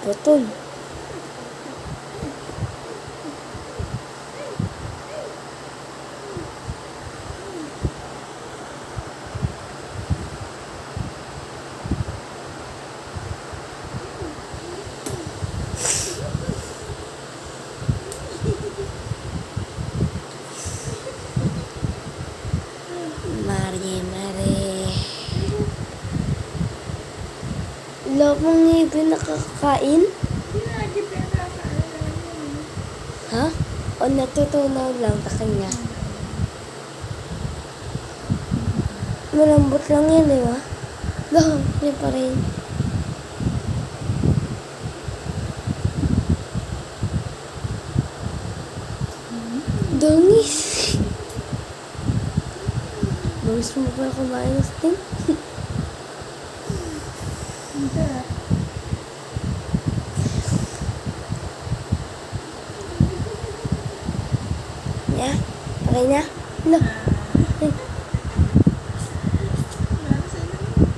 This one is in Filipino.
Putol. Mare. Love mong ngipin nakakakain? Ha? O natutunaw lang sa kanya? Malambot lang yan, di ba? Dahon, yan pa rin. Dungis. Dungis mo pa kumain ng steak? Ya, okay na? No.